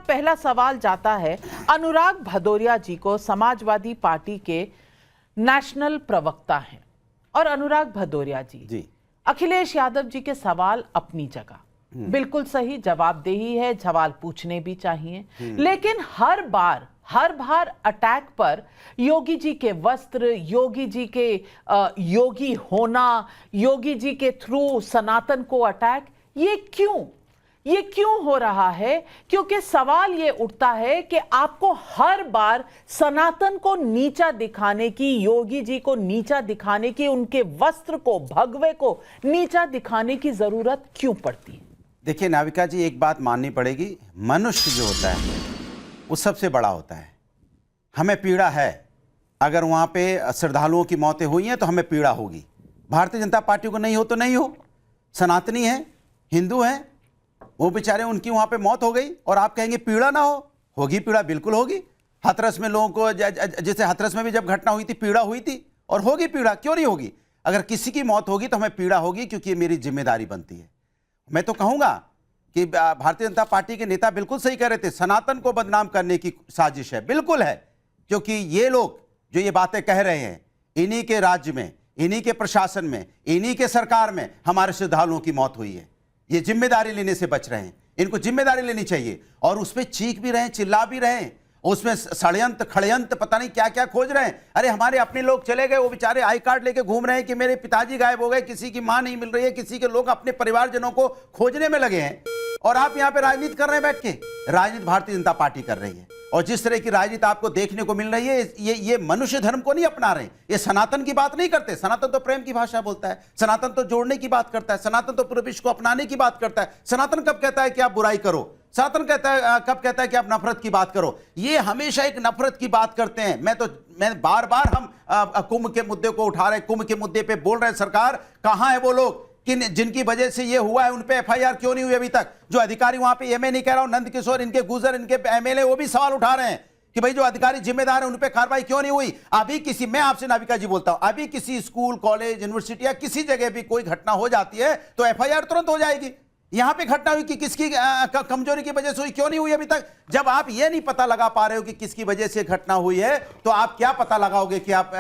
पहला सवाल जाता है अनुराग भदौरिया जी को। समाजवादी पार्टी के नेशनल प्रवक्ता हैं और अनुराग भदौरिया जी अखिलेश यादव जी के सवाल अपनी जगह बिल्कुल सही, जवाबदेही है, सवाल पूछने भी चाहिए, लेकिन हर बार अटैक पर योगी जी के वस्त्र, योगी जी के योगी होना, योगी जी के थ्रू सनातन को अटैक, ये क्यों हो रहा है? क्योंकि सवाल ये उठता है कि आपको हर बार सनातन को नीचा दिखाने की, योगी जी को नीचा दिखाने की, उनके वस्त्र को, भगवे को नीचा दिखाने की जरूरत क्यों पड़ती है? देखिए नाविका जी, एक बात माननी पड़ेगी, मनुष्य जो होता है वो सबसे बड़ा होता है। हमें पीड़ा है, अगर वहाँ पे श्रद्धालुओं की मौतें हुई हैं तो हमें पीड़ा होगी। भारतीय जनता पार्टी को नहीं हो तो नहीं हो, सनातनी है, हिंदू हैं, वो बेचारे उनकी वहाँ पे मौत हो गई और आप कहेंगे पीड़ा ना हो? होगी पीड़ा, बिल्कुल होगी। हाथरस में लोगों को, जैसे हाथरस में भी जब घटना हुई थी पीड़ा हुई थी, और होगी पीड़ा, क्यों नहीं होगी? अगर किसी की मौत होगी तो हमें पीड़ा होगी, क्योंकि ये मेरी जिम्मेदारी बनती है। मैं तो कहूँगा कि भारतीय जनता पार्टी के नेता बिल्कुल सही कह रहे थे, सनातन को बदनाम करने की साजिश है, बिल्कुल है, क्योंकि ये लोग जो ये बातें कह रहे हैं, इन्हीं के राज्य में, इन्हीं के प्रशासन में, इन्हीं के सरकार में हमारे श्रद्धालुओं की मौत हुई है। ये जिम्मेदारी लेने से बच रहे हैं, इनको जिम्मेदारी लेनी चाहिए, और उस पर चीख भी रहे हैं, चिल्ला भी रहे हैं, उसमें षड्यंत्र खड़यंत्र पता नहीं क्या क्या खोज रहे हैं। अरे हमारे अपने लोग चले गए, वो बेचारे आई कार्ड लेके घूम रहे हैं कि मेरे पिताजी गायब हो गए, किसी की मां नहीं मिल रही है, किसी के लोग अपने परिवारजनों को खोजने में लगे हैं, और आप यहां पे राजनीति कर रहे हैं बैठ के। राजनीति भारतीय जनता पार्टी कर रही है, और जिस तरह की राजनीति आपको देखने को मिल रही है, ये मनुष्य धर्म को नहीं अपना रहे, ये सनातन की बात नहीं करते। सनातन तो प्रेम की भाषा बोलता है, सनातन तो जोड़ने की बात करता है, सनातन तो पूरे विश्व को अपनाने की बात करता है। सनातन कब कहता है कि आप बुराई करो? सनातन कब कहता है कि आप नफरत की बात करो? ये हमेशा एक नफरत की बात करते हैं। मैं बार बार हम कुंभ के मुद्दे को उठा रहे हैं, कुंभ के मुद्दे पे बोल रहे हैं। सरकार कहां है वो लोग कि जिनकी वजह से ये हुआ है, उन पे एफआईआर क्यों नहीं हुई अभी तक? जो अधिकारी वहां पे, ये मैं नहीं कह रहा हूं, नंद किशोर, इनके गुजर, इनके एमएलए, वो भी सवाल उठा रहे हैं कि भाई जो अधिकारी जिम्मेदार है उन पे कार्रवाई क्यों नहीं हुई? अभी किसी, मैं आपसे नाविका जी बोलता हूं, अभी किसी स्कूल, कॉलेज, यूनिवर्सिटी या किसी जगह भी कोई घटना हो जाती है तो एफआईआर तुरंत हो जाएगी। यहां पे घटना हुई कि किसकी कमजोरी की वजह से हुई, क्यों नहीं हुई अभी तक? जब आप ये नहीं पता लगा पा रहे हो कि किसकी वजह से घटना हुई है, तो आप क्या पता लगाओगे कि आप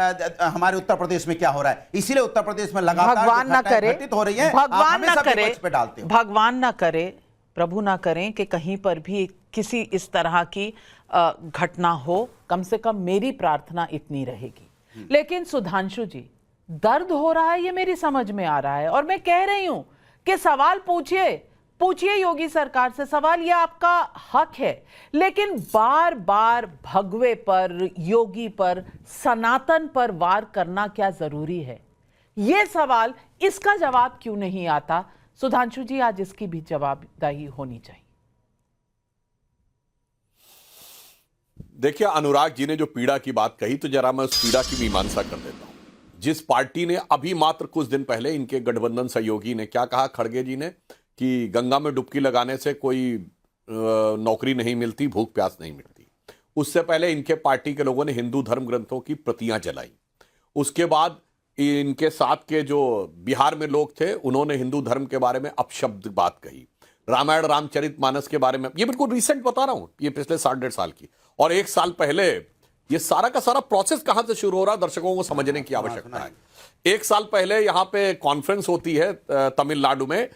हमारे उत्तर प्रदेश में क्या हो रहा है? इसीलिए उत्तर प्रदेश में लगातार भगवान ना करे, घटित हो रही है, भगवान ना करे, पे डालते हो। भगवान ना करे, प्रभु ना करें कि कहीं पर भी किसी इस तरह की घटना हो। कम से कम मेरी प्रार्थना इतनी रहेगी। लेकिन सुधांशु जी, दर्द हो रहा है, ये मेरी समझ में आ रहा है, और मैं कह रही हूं कि सवाल पूछिए योगी सरकार से सवाल, ये आपका हक है, लेकिन बार बार भगवे पर, योगी पर, सनातन पर वार करना क्या जरूरी है? ये सवाल, इसका जवाब क्यों नहीं आता? सुधांशु जी, आज इसकी भी जवाबदेही होनी चाहिए। देखिए, अनुराग जी ने जो पीड़ा की बात कही, तो जरा मैं उस पीड़ा की मीमांसा कर देता हूं। जिस पार्टी ने अभी मात्र कुछ दिन पहले, इनके गठबंधन सहयोगी ने क्या कहा, खड़गे जी ने, कि गंगा में डुबकी लगाने से कोई नौकरी नहीं मिलती, भूख प्यास नहीं मिलती। उससे पहले इनके पार्टी के लोगों ने हिंदू धर्म ग्रंथों की प्रतियां जलाई। उसके बाद इनके साथ के जो बिहार में लोग थे, उन्होंने हिंदू धर्म के बारे में अपशब्द बात कही। रामायण रामचरितमानस के बारे में, ये बिल्कुल रिसेंट बता रहा हूं, ये पिछले 1.5 साल की। और 1 साल पहले ये सारा का सारा प्रोसेस कहां से शुरू हो रहा है, दर्शकों को समझने की आवश्यकता है। 1 साल पहले यहां पे कॉन्फ्रेंस होती है तमिलनाडु में,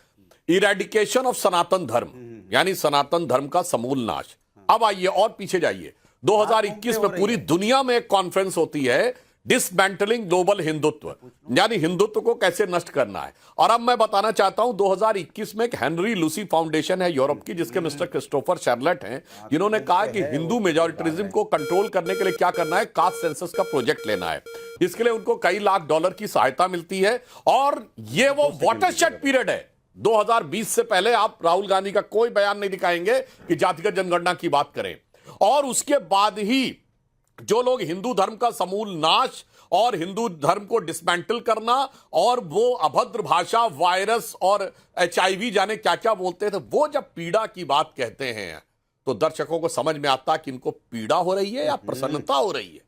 इरेडिकेशन ऑफ सनातन धर्म, यानी सनातन धर्म का समूल नाश। अब आइए और पीछे जाइए, 2021 में पूरी दुनिया में एक कॉन्फ्रेंस होती है, डिसमेंटलिंग ग्लोबल हिंदुत्व, यानी हिंदुत्व को कैसे नष्ट करना है। और अब मैं बताना चाहता हूं, 2021 में एक हेनरी लूसी फाउंडेशन है यूरोप की, जिसके मिस्टर क्रिस्टोफर शेरलेट हैं, जिन्होंने कहा कि हिंदू मेजॉरिटरिज्म को कंट्रोल करने के लिए क्या करना है, कास्ट सेंसस का प्रोजेक्ट लेना है, जिसके लिए उनको कई लाख डॉलर की सहायता मिलती है। और ये वो वाटरशेड पीरियड है। 2020 से पहले आप राहुल गांधी का कोई बयान नहीं दिखाएंगे कि जातिगत जनगणना की बात करें। और उसके बाद ही जो लोग हिंदू धर्म का समूल नाश और हिंदू धर्म को डिसमेंटल करना, और वो अभद्र भाषा, वायरस और HIV जाने क्या क्या बोलते थे, वो जब पीड़ा की बात कहते हैं तो दर्शकों को समझ में आता कि इनको पीड़ा हो रही है या प्रसन्नता हो रही है।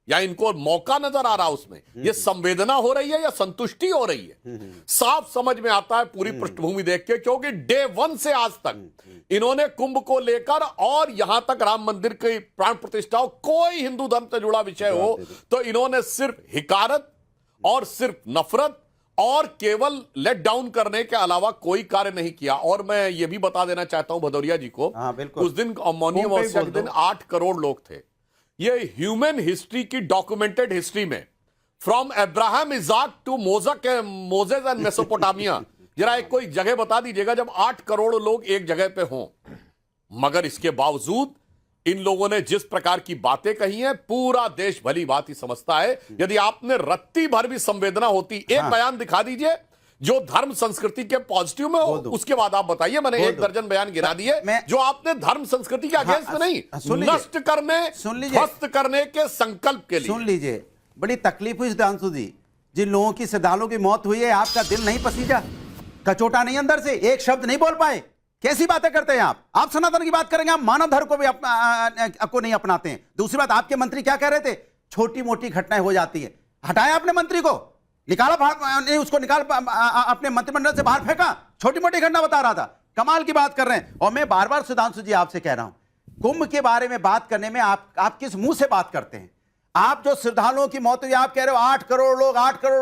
या इनको मौका नजर आ रहा उसमें, ये संवेदना हो रही है या संतुष्टि हो रही है? साफ समझ में आता है पूरी पृष्ठभूमि देख के, क्योंकि डे वन से आज तक इन्होंने कुंभ को लेकर और यहां तक राम मंदिर की प्राण प्रतिष्ठा हो, कोई हिंदू धर्म से जुड़ा विषय हो तो इन्होंने सिर्फ हिकारत और सिर्फ नफरत और केवल लेट डाउन करने के अलावा कोई कार्य नहीं किया। और मैं ये भी बता देना चाहता हूं भदौरिया जी को, उस दिन मौनी अमावस्या के दिन 8 करोड़ लोग थे। ये ह्यूमन हिस्ट्री की डॉक्यूमेंटेड हिस्ट्री में from Abraham Isaac to Moses and Mesopotamia, जरा एक कोई जगह बता दीजिएगा जब 8 करोड़ लोग एक जगह पे हों। मगर इसके बावजूद इन लोगों ने जिस प्रकार की बातें कही हैं, पूरा देश भली बात ही समझता है। यदि आपने रत्ती भर भी संवेदना होती, एक बयान दिखा दीजिए जो धर्म संस्कृति के पॉजिटिव में हो, उसके बाद आप बताइए। मैंने 1 दर्जन बयान गिरा दिए जो आपने धर्म संस्कृति के अगेंस्ट में नहीं, नष्ट करने, ध्वस्त करने के संकल्प के लिए। सुन लीजिए, बड़ी तकलीफ हुई सुधांशु जी, जिन लोगों की श्रद्धालुओं की मौत हुई है, आपका दिल नहीं पसीजा, कचोटा नहीं अंदर से, एक शब्द नहीं बोल पाए? कैसी बातें करते हैं आप सनातन की बात करेंगे, आप मानव धर्म को भी को नहीं अपनाते हैं। दूसरी बात, आपके मंत्री क्या कह रहे थे? छोटी मोटी घटनाएं हो जाती है, हटाया आपने मंत्री को, निकाला, नहीं उसको निकाल अपने मंत्रिमंडल से बाहर फेंका, छोटी मोटी घटना बता रहा था। कमाल की बात कर रहे हैं। और मैं बार बार सुधांशु जी आपसे कह रहा हूं, कुंभ के बारे में बात करने में आप किस मुंह से बात करते हैं? आप जो श्रद्धालुओं की मौत हुई, आप कह रहे हो 8 करोड़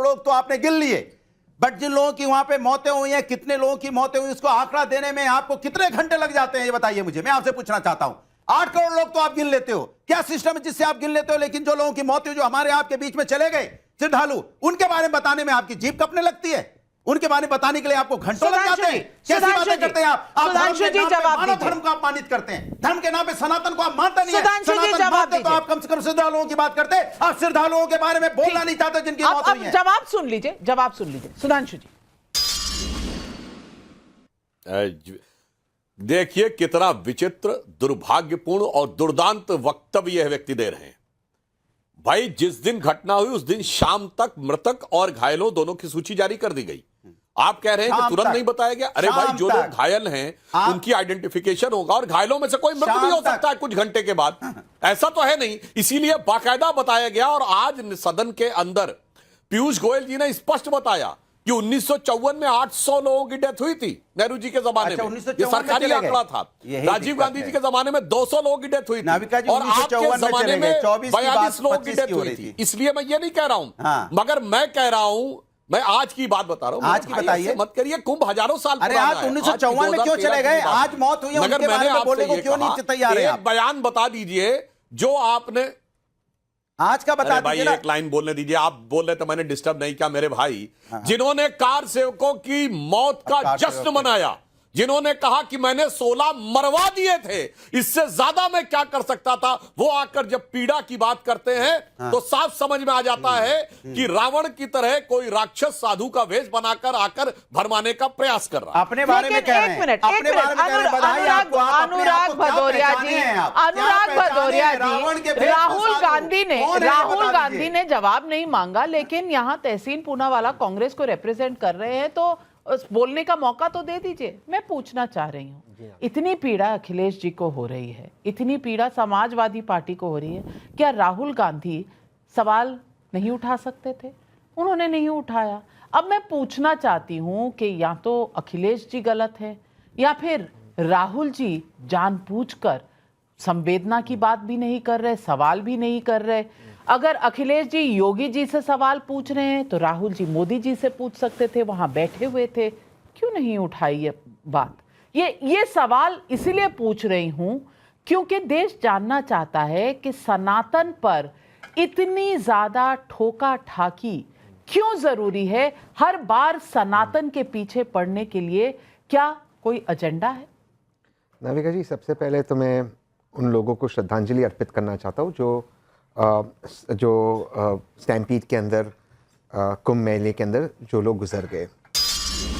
लोग, तो आपने गिन लिए, बट जिन लोगों की वहां पे मौतें हुई हैं, कितने लोगों की मौतें हुई, उसको आंकड़ा देने में आपको कितने घंटे लग जाते हैं, ये बताइए मुझे। मैं आपसे पूछना चाहता हूं, 8 करोड़ लोग तो आप गिन लेते हो, क्या सिस्टम है जिससे आप गिन लेते हो? लेकिन जो लोगों की मौत हुई, जो हमारे आपके बीच में चले गए श्रद्धालु, उनके बारे में बताने में आपकी जीभ कपने लगती है, उनके बारे में बताने के लिए आपको घंटों लग जाते हैं। कैसी बातें करते हैं आप? मानव धर्म को अपमानित करते हैं, धर्म के नाम पे सनातन को आप मानते नहीं है। सनातन मानते तो आप कम से कम श्रद्धालुओं की बात करते, आप श्रद्धालुओं के बारे में बोलना नहीं चाहते जिनकी मौत हुई है। जवाब सुन लीजिए सुधांशु जी। देखिए कितना विचित्र, दुर्भाग्यपूर्ण और दुर्दांत वक्तव्य यह व्यक्ति दे रहे हैं। भाई, जिस दिन घटना हुई उस दिन शाम तक मृतक और घायलों दोनों की सूची जारी कर दी गई। आप कह रहे हैं कि तुरंत नहीं बताया गया? अरे भाई, जो लोग घायल हैं उनकी आइडेंटिफिकेशन होगा, और घायलों में से कोई मृत भी हो सकता है कुछ घंटे के बाद, ऐसा तो है नहीं। इसीलिए बाकायदा बताया गया। और आज सदन के अंदर पीयूष गोयल जी ने स्पष्ट बताया कि 1954 में 800 लोगों की डेथ हुई थी नेहरू जी के जमाने में, ये सरकारी आंकड़ा था। राजीव गांधी जी के जमाने में 200 लोगों की डेथ हुई थी, और आपके जमाने में 42 लोगों की डेथ हुई थी। इसलिए मैं ये नहीं कह रहा हूं, मगर मैं कह रहा हूं, मैं आज की बात बता रहा हूं। आज की बताइए, मत करिए, कुंभ हजारों साल अरे आज 1954 में क्यों चले गए? आज मौत हुई है, मगर मैंने आपसे क्यों नहीं तैयार है? एक बयान बता दीजिए जो आपने आज का बता भाई, एक लाइन बोलने दीजिए। आप बोल रहे तो मैंने डिस्टर्ब नहीं किया मेरे भाई। जिन्होंने कार सेवकों की मौत का जश्न मनाया, जिन्होंने कहा कि मैंने 16 मरवा दिए थे, इससे ज्यादा मैं क्या कर सकता था, वो आकर जब पीड़ा की बात करते हैं तो साफ समझ में आ जाता है कि रावण की तरह कोई राक्षस साधु का वेश बनाकर आकर भरमाने का प्रयास कर रहा है। अपने बारे में कह रहे हैं, अपने बारे में कह रहे हैं। बधाई आपको, अनुराग भदौरिया जी, राहुल गांधी ने जवाब नहीं मांगा, लेकिन यहाँ तहसीन पूनावाला कांग्रेस को रिप्रेजेंट कर रहे हैं, तो बोलने का मौका तो दे दीजिए। मैं पूछना चाह रही हूँ, इतनी पीड़ा अखिलेश जी को हो रही है, इतनी पीड़ा समाजवादी पार्टी को हो रही है, क्या राहुल गांधी सवाल नहीं उठा सकते थे? उन्होंने नहीं उठाया। अब मैं पूछना चाहती हूँ कि या तो अखिलेश जी गलत है, या फिर राहुल जी जानबूझकर संवेदना की बात भी नहीं कर रहे, सवाल भी नहीं कर रहे। अगर अखिलेश जी योगी जी से सवाल पूछ रहे हैं तो राहुल जी मोदी जी से पूछ सकते थे, वहां बैठे हुए थे, क्यों नहीं उठाई ये बात? ये सवाल इसीलिए पूछ रही हूं क्योंकि देश जानना चाहता है कि सनातन पर इतनी ज्यादा ठोका ठाकी क्यों जरूरी है? हर बार सनातन के पीछे पड़ने के लिए क्या कोई एजेंडा है? नाविका जी, सबसे पहले तो मैं उन लोगों को श्रद्धांजलि अर्पित करना चाहता हूँ जो स्टैम्पीड के अंदर, कुंभ मेले के अंदर जो लोग गुजर गए।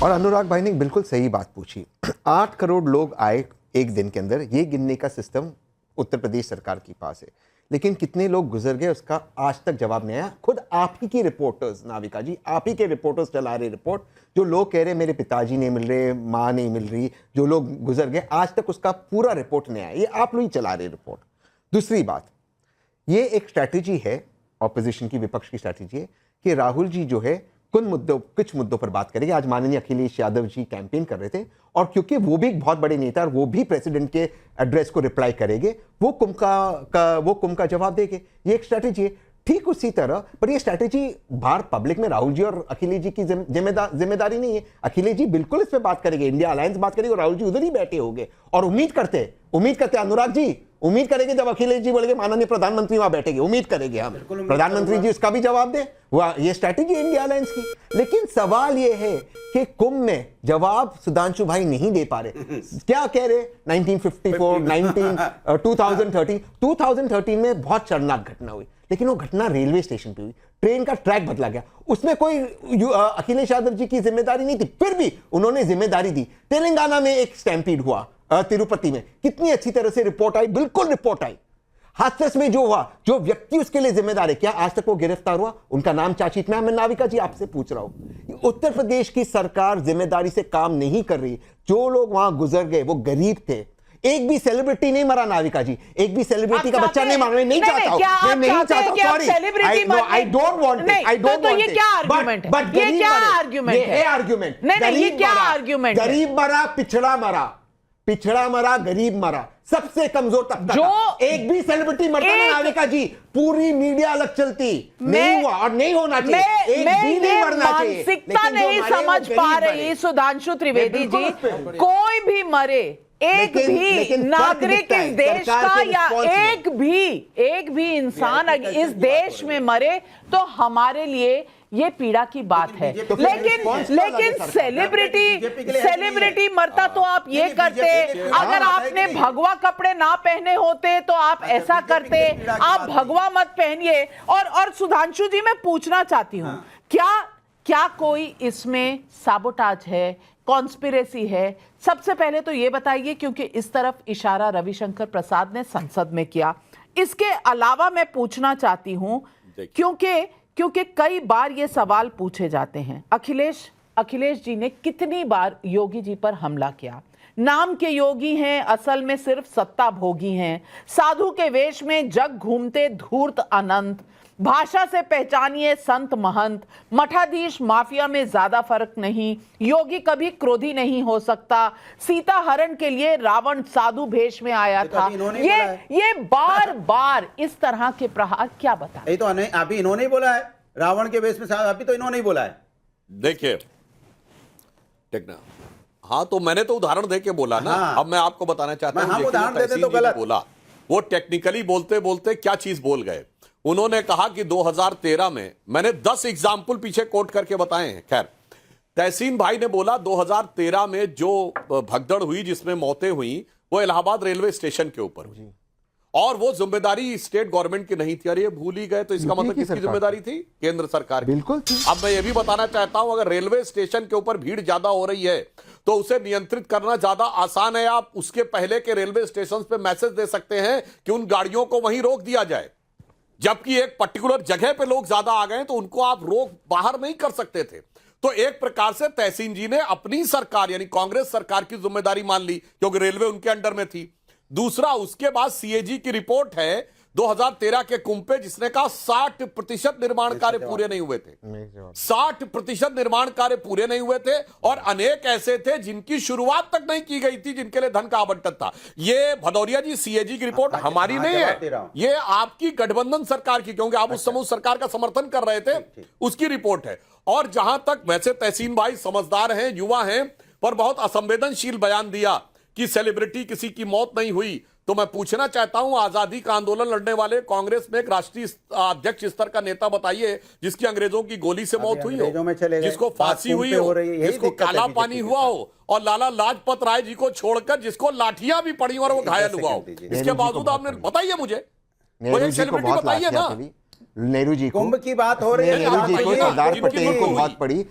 और अनुराग भाई ने बिल्कुल सही बात पूछी। 8 करोड़ लोग आए एक दिन के अंदर, ये गिनने का सिस्टम उत्तर प्रदेश सरकार के पास है, लेकिन कितने लोग गुजर गए उसका आज तक जवाब नहीं आया। खुद आप ही की रिपोर्टर्स, नाविका जी, आप ही के रिपोर्टर्स चला रहे रिपोर्ट, जो लोग कह रहे मेरे पिताजी नहीं मिल रहे, माँ नहीं मिल रही, जो लोग गुजर गए, आज तक उसका पूरा रिपोर्ट नहीं आया। ये आप लोग ही चला रहे रिपोर्ट। दूसरी बात, ये एक स्ट्रैटेजी है ऑपोजिशन की, विपक्ष की स्ट्रैटेजी है कि राहुल जी जो है कुछ मुद्दों पर बात करेंगे। आज माननीय अखिलेश यादव जी कैंपेन कर रहे थे, और क्योंकि वो भी एक बहुत बड़े नेता और वो भी प्रेसिडेंट के एड्रेस को रिप्लाई करेंगे, वो कुंभ का जवाब देंगे। ये एक स्ट्रैटेजी है। ठीक उसी तरह पर ये स्ट्रैटेजी बाहर पब्लिक में राहुल जी और अखिलेश जी की जिम्मेदारी नहीं है। अखिलेश जी बिल्कुल इस पे बात करेंगे, इंडिया अलायंस बात करेंगे, और राहुल जी उधर ही बैठे होंगे और उम्मीद करते अनुराग जी उम्मीद करेंगे जब अखिलेश जी बोलेंगे माननीय प्रधानमंत्री वहां बैठेंगे, उम्मीद करेंगे हम प्रधानमंत्री जी उसका भी जवाब दे। ये स्ट्रैटेजी है इंडिया अलायंस की। लेकिन सवाल ये है कि कुंभ में जवाब सुधांशु भाई नहीं दे पा रहे। क्या कह रहे 1954, 2013 में बहुत शर्मनाक घटना हुई, लेकिन वो घटना रेलवे स्टेशन पे हुई, ट्रेन का ट्रैक बदला गया, उसमें कोई अखिलेश यादव जी की जिम्मेदारी नहीं थी, फिर भी उन्होंने जिम्मेदारी दी। तेलंगाना में एक स्टैम्पीड हुआ, तिरुपति में, कितनी अच्छी तरह से रिपोर्ट आई, बिल्कुल रिपोर्ट आई। हाथरस में जो हुआ, जो व्यक्ति उसके लिए जिम्मेदार है, क्या आज तक वो गिरफ्तार हुआ? उनका नाम चाचित मैं नाविका जी आपसे पूछ रहा हूं। उत्तर प्रदेश की सरकार जिम्मेदारी से काम नहीं कर रही। जो लोग वहां गुजर गए वो गरीब थे। एक भी सेलिब्रिटी नहीं मरा नाविका जी, एक भी सेलिब्रिटी का बच्चा नहीं मरा। मैं नहीं चाहता हूं, मैं नहीं चाहता हूं, sorry, I don't want it, I don't want it. ये क्या आर्गुमेंट है? ये क्या आर्गुमेंट है? ये आर्गुमेंट नहीं, ये क्या आर्गुमेंट है? गरीब मरा, पिछड़ा मरा, गरीब मरा, सबसे कमजोर तबका जो एक भी सेलिब्रिटी मरता ना नाविका जी, पूरी मीडिया अलग चलती। नहीं हुआ और नहीं होना चाहिए। एक भी नहीं मरना चाहिए। मानसिकता नहीं समझ पा रही सुधांशु त्रिवेदी जी। कोई भी मरे, एक भी नागरिक इस देश का या एक भी इंसान इस देश में मरे तो हमारे लिए ये पीड़ा की बात है। लेकिन सेलिब्रिटी मरता तो आप ये करते, अगर आपने भगवा कपड़े ना पहने होते तो आप ऐसा करते। आप भगवा मत पहनिए। और सुधांशु जी मैं पूछना चाहती हूं, क्या कोई इसमें साबोटाज है, कॉन्स्पिरेसी है? सबसे पहले तो ये बताइए, क्योंकि इस तरफ इशारा रविशंकर प्रसाद ने संसद में किया। इसके अलावा मैं पूछना चाहती हूं, क्योंकि कई बार ये सवाल पूछे जाते हैं, अखिलेश जी ने कितनी बार योगी जी पर हमला किया? नाम के योगी हैं, असल में सिर्फ सत्ता भोगी हैं। साधु के वेश में जग घूमते धूर्त अनंत। भाषा से पहचानिए संत महंत। मठाधीश माफिया में ज्यादा फर्क नहीं। योगी कभी क्रोधी नहीं हो सकता। सीता हरण के लिए रावण साधु भेष में आया था। ये बार बार इस तरह के प्रहार क्या बता? ये तो अभी इन्होंने ही बोला है, रावण के वेश में अभी तो इन्होंने ही बोला है। देखिए टेक्ना, हाँ तो मैंने तो उदाहरण दे के बोला ना। अब मैं आपको बताना चाहता हूँ, उदाहरण देते तो गलत बोला। वो टेक्निकली बोलते बोलते क्या चीज बोल गए। उन्होंने कहा कि 2013 में, मैंने 10 एग्जाम्पल पीछे कोट करके बताए हैं। खैर, तहसीन भाई ने बोला 2013 में जो भगदड़ हुई, जिसमें मौतें हुई, वो इलाहाबाद रेलवे स्टेशन के ऊपर हुई, और वो जिम्मेदारी स्टेट गवर्नमेंट की नहीं थी। अरे ये भूल ही गए, तो इसका मतलब किसकी जिम्मेदारी थी? केंद्र सरकार की। बिल्कुल थी। अब मैं ये भी बताना चाहता हूं, अगर रेलवे स्टेशन के ऊपर भीड़ ज्यादा हो रही है तो उसे नियंत्रित करना ज्यादा आसान है। आप उसके पहले के रेलवे स्टेशन पे मैसेज दे सकते हैं कि उन गाड़ियों को वहीं रोक दिया जाए। जबकि एक पर्टिकुलर जगह पे लोग ज्यादा आ गए तो उनको आप रोक बाहर नहीं कर सकते थे। तो एक प्रकार से तहसीन जी ने अपनी सरकार यानी कांग्रेस सरकार की जिम्मेदारी मान ली, क्योंकि रेलवे उनके अंडर में थी। दूसरा, उसके बाद सीएजी की रिपोर्ट है 2013 के कुंभ पे, जिसने कहा 60% निर्माण कार्य पूरे नहीं हुए थे। 60% निर्माण कार्य पूरे नहीं हुए थे, और अनेक ऐसे थे जिनकी शुरुआत तक नहीं की गई थी, जिनके लिए धन का आवंटन था। ये भदौरिया जी, सीएजी की रिपोर्ट हमारी नहीं है, ये आपकी गठबंधन सरकार की, क्योंकि आप उस समय उस सरकार का समर्थन कर रहे थे, उसकी रिपोर्ट है। और जहां तक, वैसे तहसीन भाई समझदार हैं, युवा हैं, पर बहुत असंवेदनशील बयान दिया कि सेलिब्रिटी किसी की मौत नहीं हुई। तो मैं पूछना चाहता हूं, आजादी का आंदोलन लड़ने वाले कांग्रेस में एक राष्ट्रीय अध्यक्ष स्तर का नेता बताइए जिसकी अंग्रेजों की गोली से मौत हुई हो, जिसको फांसी हुई हो, जिसको काला पानी हुआ हो, और लाला लाजपत राय जी को छोड़कर जिसको लाठियां भी पड़ी और वो घायल हुआ हो। इसके बावजूद आपने, बताइए मुझे, कोई सेलिब्रिटी बताइए ना। नेहरू जी को, कुंभ की बात हो रही है, नेहरू जी को, सरदार पटेल को बहुत पड़ी।